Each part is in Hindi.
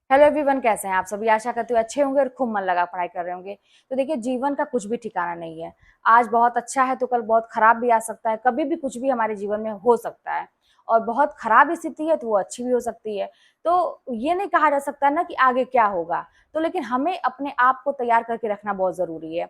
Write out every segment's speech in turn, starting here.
हेलो एवरीवन, कैसे हैं आप सभी। आशा करती हूँ अच्छे होंगे और खूब मन लगा पढ़ाई कर रहे होंगे। तो देखिए, जीवन का कुछ भी ठिकाना नहीं है। आज बहुत अच्छा है तो कल बहुत खराब भी आ सकता है। कभी भी कुछ भी हमारे जीवन में हो सकता है और बहुत खराब स्थिति है तो वो अच्छी भी हो सकती है। तो ये नहीं कहा जा सकता ना कि आगे क्या होगा। तो लेकिन हमें अपने आप को तैयार करके रखना बहुत जरूरी है।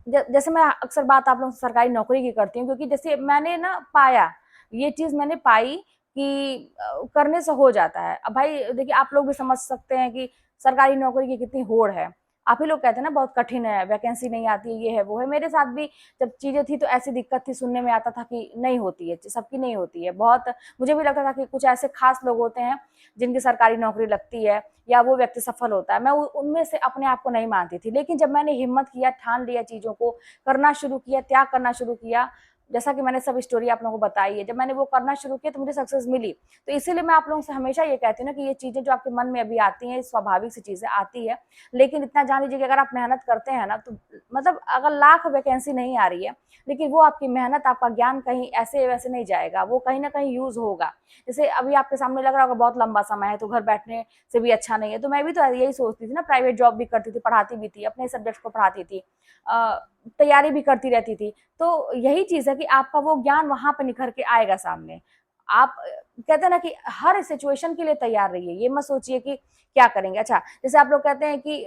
जैसे मैं अक्सर बात आप लोगों से सरकारी नौकरी की करती हूँ, क्योंकि जैसे मैंने ना पाया, ये चीज मैंने पाई कि करने से हो जाता है। अब भाई देखिए, आप लोग भी समझ सकते हैं कि सरकारी नौकरी की कितनी होड़ है। आप ही लोग कहते हैं ना बहुत कठिन है, वैकेंसी नहीं आती है, ये है वो है। मेरे साथ भी जब चीजें थी तो ऐसी दिक्कत थी, सुनने में आता था कि नहीं होती है, सबकी नहीं होती है। बहुत मुझे भी लगता था कि कुछ ऐसे खास लोग होते हैं जिनकी सरकारी नौकरी लगती है या वो व्यक्ति सफल होता है। मैं उनमें से अपने आप को नहीं मानती थी, लेकिन जब मैंने हिम्मत किया, ठान लिया, चीजों को करना शुरू किया, त्याग करना शुरू किया, जैसा कि मैंने सब स्टोरी आप लोगों को बताई है, जब मैंने वो करना शुरू किया तो मुझे सक्सेस मिली। तो इसीलिए मैं आप लोगों से हमेशा ये कहती हूँ ना कि ये चीजें जो आपके मन में अभी आती हैं, स्वाभाविक सी चीजें आती है। लेकिन इतना जान लीजिए कि अगर आप मेहनत करते हैं ना, तो मतलब अगर लाख वैकेंसी नहीं आ रही है, लेकिन वो आपकी मेहनत, आपका ज्ञान कहीं ऐसे वैसे नहीं जाएगा, वो कहीं ना कहीं यूज होगा। जैसे अभी आपके सामने लग रहा होगा बहुत लंबा समय है तो घर बैठने से भी अच्छा नहीं है। तो मैं भी तो यही सोचती थी ना, प्राइवेट जॉब भी करती थी, पढ़ाती भी थी, अपने सब्जेक्ट को पढ़ाती थी, तैयारी भी करती रहती थी। तो यही चीज है कि आपका वो ज्ञान वहां पे निखर के आएगा सामने। आप कहते हैं ना कि हर सिचुएशन के लिए तैयार रहिए। ये मत सोचिए कि क्या करेंगे। अच्छा, जैसे आप लोग कहते हैं कि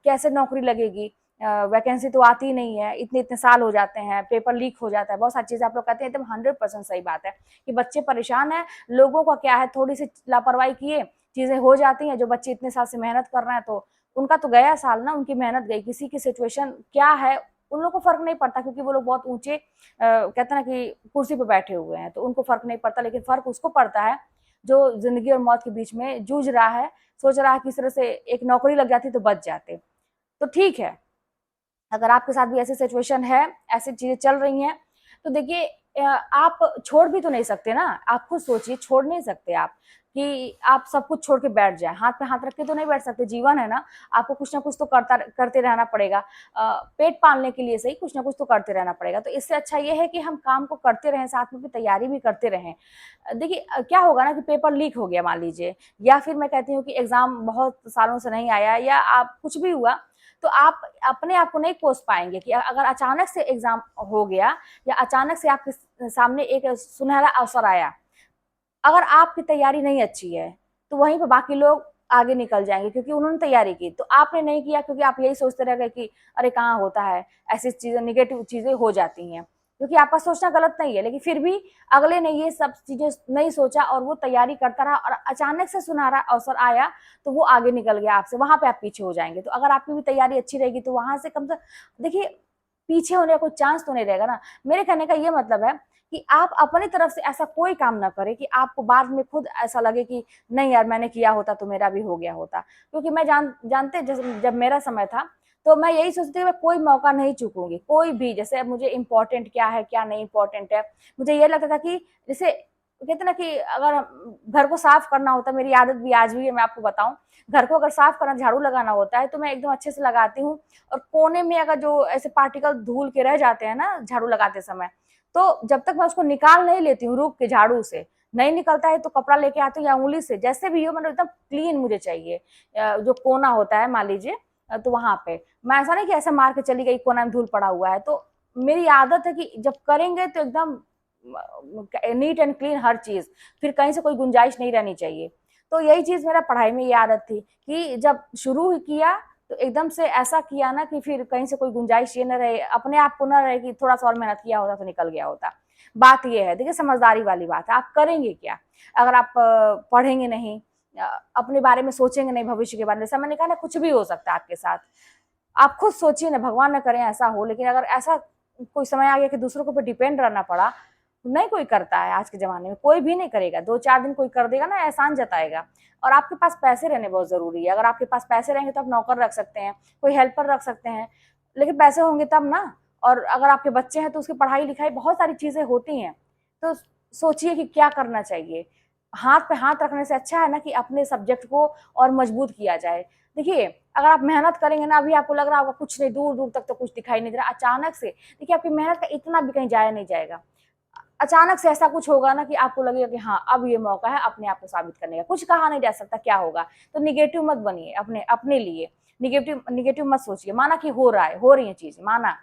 कैसे नौकरी लगेगी, वैकेंसी तो आती ही नहीं है, इतने इतने साल हो जाते हैं, पेपर लीक हो जाता है, बहुत सारी चीजें आप लोग कहते हैं। एकदम 100% सही बात है कि बच्चे परेशान है। लोगों का क्या है, थोड़ी सी लापरवाही किए, चीजें हो जाती हैं। जो बच्चे इतने साल से मेहनत कर रहे हैं तो उनका तो गया साल ना, उनकी मेहनत गई। किसी की सिचुएशन क्या है उन लोगों को फर्क नहीं पड़ता, क्योंकि वो लोग बहुत ऊंचे कहते हैं ना कि कुर्सी पे बैठे हुए हैं, तो उनको फर्क नहीं पड़ता। लेकिन फर्क उसको पड़ता है जो जिंदगी और मौत के बीच में जूझ रहा है, सोच रहा है किस तरह से एक नौकरी लग जाती तो बच जाते। तो ठीक है, अगर आपके साथ भी ऐसी सिचुएशन है, ऐसी चीजें चल रही हैं, तो देखिए, आप छोड़ भी तो नहीं सकते ना। आप खुद सोचिए, छोड़ नहीं सकते आप कि आप सब कुछ छोड़ के बैठ जाए। हाथ पे हाथ रख के तो नहीं बैठ सकते, जीवन है ना। आपको कुछ ना कुछ तो करते रहना पड़ेगा। पेट पालने के लिए सही, कुछ ना कुछ तो करते रहना पड़ेगा। तो इससे अच्छा ये है कि हम काम को करते रहें, साथ में तैयारी भी करते रहें। देखिए, क्या होगा ना कि पेपर लीक हो गया मान लीजिए, या फिर मैं कहती हूँ कि एग्जाम बहुत सालों से नहीं आया, या आप कुछ भी हुआ, तो आप अपने आप को नहीं कोस पाएंगे। कि अगर अचानक से एग्जाम हो गया या अचानक से आपके सामने एक सुनहरा अवसर आया, अगर आपकी तैयारी नहीं अच्छी है तो वहीं पर बाकी लोग आगे निकल जाएंगे, क्योंकि उन्होंने तैयारी की तो आपने नहीं किया, क्योंकि आप यही सोचते रह गए कि अरे कहाँ होता है। ऐसी चीजें, निगेटिव चीजें हो जाती हैं, क्योंकि आपका सोचना गलत नहीं है, लेकिन फिर भी अगले ने ये सब चीजें नहीं सोचा और वो तैयारी करता रहा और अचानक से सुनहरा अवसर आया तो वो आगे निकल गया आपसे, वहां पे आप पीछे हो जाएंगे। तो अगर आपकी भी तैयारी अच्छी रहेगी तो वहां से कम से, देखिए, पीछे होने का कोई चांस तो नहीं रहेगा ना। मेरे कहने का ये मतलब है कि आप अपनी तरफ से ऐसा कोई काम ना करें कि आपको बाद में खुद ऐसा लगे कि नहीं यार, मैंने किया होता तो मेरा भी हो गया होता। क्योंकि मैं जानते, जब मेरा समय था तो मैं यही सोचती थी मैं कोई मौका नहीं चूकूंगी, कोई भी। जैसे अब मुझे इंपॉर्टेंट क्या है क्या नहीं इंपॉर्टेंट है, मुझे ये लगता था कि जैसे कहते ना कि अगर घर को साफ करना होता, मेरी आदत भी आज भी है, मैं आपको बताऊं, घर को अगर साफ करना, झाड़ू लगाना होता है तो मैं एकदम अच्छे से लगाती हूँ। और कोने में अगर जो ऐसे पार्टिकल धूल के रह जाते हैं ना झाड़ू लगाते समय, तो जब तक मैं उसको निकाल नहीं लेती हूँ रुक के झाड़ू से, नहीं निकलता है तो कपड़ा लेके आती हूँ या उंगली से, जैसे भी हो, मतलब एकदम क्लीन मुझे चाहिए। जो कोना होता है मान लीजिए, तो वहां पे मैं ऐसा नहीं कि ऐसे मार के चली गई कोना में धूल पड़ा हुआ है। तो मेरी आदत है कि जब करेंगे तो एकदम नीट एंड क्लीन हर चीज, फिर कहीं से कोई गुंजाइश नहीं रहनी चाहिए। तो यही चीज मेरा पढ़ाई में ये आदत थी कि जब शुरू ही किया तो एकदम से ऐसा किया ना कि फिर कहीं से कोई गुंजाइश ये न रहे, अपने आप को न रहे कि थोड़ा सा और मेहनत किया होता तो निकल गया होता। बात ये है, देखिए, समझदारी वाली बात है। आप करेंगे क्या अगर आप पढ़ेंगे नहीं, अपने बारे में सोचेंगे नहीं, भविष्य के बारे में। जैसा मैंने कहा ना, कुछ भी हो सकता है आपके साथ। आप खुद सोचिए ना, भगवान न करे ऐसा हो, लेकिन अगर ऐसा कोई समय आ गया कि दूसरों के ऊपर डिपेंड रहना पड़ा, तो नहीं कोई करता है आज के जमाने में, कोई भी नहीं करेगा। 2-4 दिन कोई कर देगा ना, एहसान जताएगा। और आपके पास पैसे रहने बहुत जरूरी है। अगर आपके पास पैसे रहेंगे तो आप नौकर रख सकते हैं, कोई हेल्पर रख सकते हैं, लेकिन पैसे होंगे तब ना। और अगर आपके बच्चे हैं तो उसकी पढ़ाई लिखाई, बहुत सारी चीजें होती हैं। तो सोचिए कि क्या करना चाहिए। हाथ पे हाथ रखने से अच्छा है ना कि अपने सब्जेक्ट को और मजबूत किया जाए। देखिए, अगर आप मेहनत करेंगे ना, अभी आपको लग रहा होगा कुछ नहीं, दूर दूर तक तो कुछ दिखाई नहीं दे रहा, अचानक से देखिए आपकी मेहनत का इतना भी कहीं जाया नहीं जाएगा। अचानक से ऐसा कुछ होगा ना कि आपको लगेगा कि हाँ अब ये मौका है अपने आप को साबित करने का, कुछ कहा नहीं जा सकता क्या होगा। तो निगेटिव मत बनिए अपने अपने लिए, निगेटिव निगेटिव मत सोचिए। माना कि हो रहा है, हो रही है चीजें, माना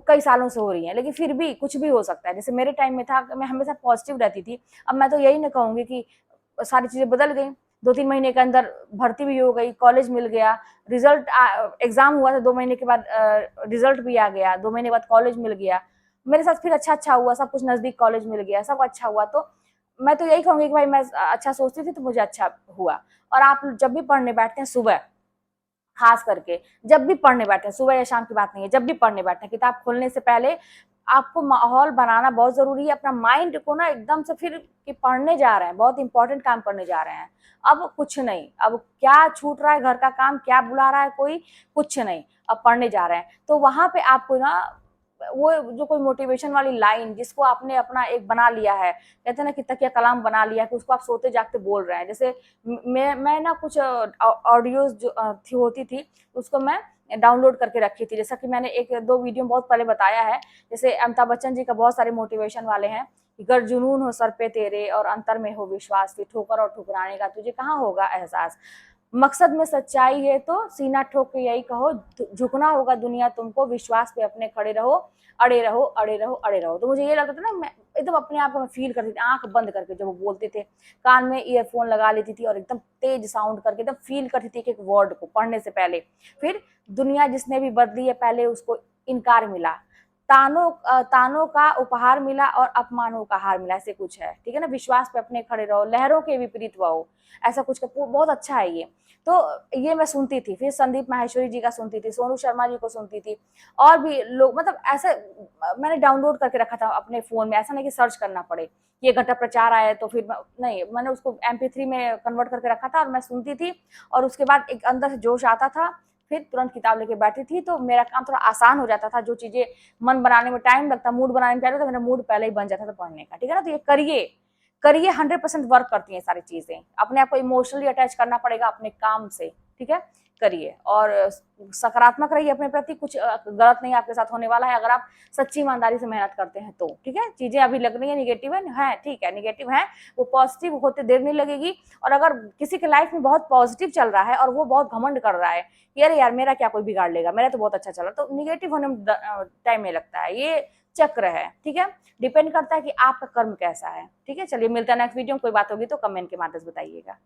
कई सालों से हो रही है, लेकिन फिर भी कुछ भी हो सकता है। जैसे मेरे टाइम में था, मैं हमेशा पॉजिटिव रहती थी। अब मैं तो यही नहीं कहूंगी कि सारी चीजें बदल गई। 2-3 महीने के अंदर भर्ती भी हो गई, कॉलेज मिल गया, रिजल्ट एग्जाम हुआ था, 2 महीने के बाद रिजल्ट भी आ गया, 2 महीने के बाद कॉलेज मिल गया। मेरे साथ फिर अच्छा अच्छा हुआ, सब कुछ नजदीक कॉलेज मिल गया, सब अच्छा हुआ। तो मैं तो यही कहूंगी कि भाई मैं अच्छा सोचती थी तो मुझे अच्छा हुआ। और आप जब भी पढ़ने बैठते हैं सुबह, खास करके जब भी पढ़ने बैठे हैं, सुबह या शाम की बात नहीं है, जब भी पढ़ने बैठे हैं, किताब खोलने से पहले आपको माहौल बनाना बहुत जरूरी है। अपना माइंड को ना एकदम से फिर कि पढ़ने जा रहे हैं, बहुत इंपॉर्टेंट काम करने जा रहे हैं, अब कुछ नहीं, अब क्या छूट रहा है, घर का काम क्या बुला रहा है कोई, कुछ नहीं, अब पढ़ने जा रहे हैं। तो वहां पे आपको ना वो जो कोई मोटिवेशन वाली लाइन जिसको आपने अपना एक बना लिया है, कहते हैं ना कि तकिया कलाम बना लिया है, कि उसको आप सोते जागते बोल रहे हैं। जैसे मैं ना कुछ ऑडियोज जो थी होती थी, उसको मैं डाउनलोड करके रखी थी। जैसा कि मैंने 1-2 वीडियो बहुत पहले बताया है, जैसे अमिताभ बच्चन जी का बहुत सारे मोटिवेशन वाले हैं, गर जुनून हो सर पे तेरे और अंतर में हो विश्वास, फिर ठोकर और ठुकराने का तुझे कहाँ होगा एहसास, मकसद में सच्चाई है तो सीना ठोक के यही कहो, झुकना होगा दुनिया तुमको, विश्वास पे अपने खड़े रहो, अड़े रहो अड़े रहो अड़े रहो। तो मुझे ये लगता था ना, मैं एकदम अपने आप को मैं फील करती थी आंख बंद करके जब वो बोलते थे, कान में ईयरफोन लगा लेती थी और एकदम तेज साउंड करके एकदम फील करती थी एक एक वर्ड को पढ़ने से पहले। फिर दुनिया जिसने भी बदली है पहले उसको इनकार मिला, तानों का उपहार मिला और अपमानों का हार मिला, ऐसे कुछ है, ठीक है ना। विश्वास पे अपने खड़े रहो, लहरों के विपरीत बहो, ऐसा कुछ बहुत अच्छा है ये। तो ये मैं सुनती थी, फिर संदीप माहेश्वरी जी का सुनती थी, सोनू शर्मा जी को सुनती थी, और भी लोग, मतलब ऐसे मैंने डाउनलोड करके रखा था अपने फोन में। ऐसा नहीं कि सर्च करना पड़े, ये घंटा प्रचार आया तो फिर नहीं, मैंने उसको MP3 में कन्वर्ट करके रखा था और मैं सुनती थी। और उसके बाद एक अंदर से जोश आता था, फिर तुरंत किताब लेके बैठी थी, तो मेरा काम थोड़ा आसान हो जाता था। जो चीजें मन बनाने में टाइम लगता, मूड बनाने में टाइम लगता, मेरा मूड पहले ही बन जाता था पढ़ने का, ठीक है ना। तो ये करिए, करिए, 100% वर्क करती हैं सारी चीजें। अपने आप को इमोशनली अटैच करना पड़ेगा अपने काम से, ठीक है। करिए और सकारात्मक रहिए अपने प्रति, कुछ गलत नहीं आपके साथ होने वाला है अगर आप सच्ची ईमानदारी से मेहनत करते हैं तो, ठीक है। चीजें अभी लग रही है निगेटिव है, ठीक है, निगेटिव है, वो पॉजिटिव होते देर नहीं लगेगी। और अगर किसी के लाइफ में बहुत पॉजिटिव चल रहा है और वो बहुत घमंड कर रहा है कि अरे यार मेरा क्या कोई बिगाड़ लेगा, मेरा तो बहुत अच्छा चल रहा है, तो निगेटिव होने में टाइम नहीं लगता है, ये चक्र है, ठीक है। डिपेंड करता है कि आपका कर्म कैसा है, ठीक है। चलिए मिलता है नेक्स्ट वीडियो में, कोई बात होगी तो कमेंट के माध्यम से बताइएगा।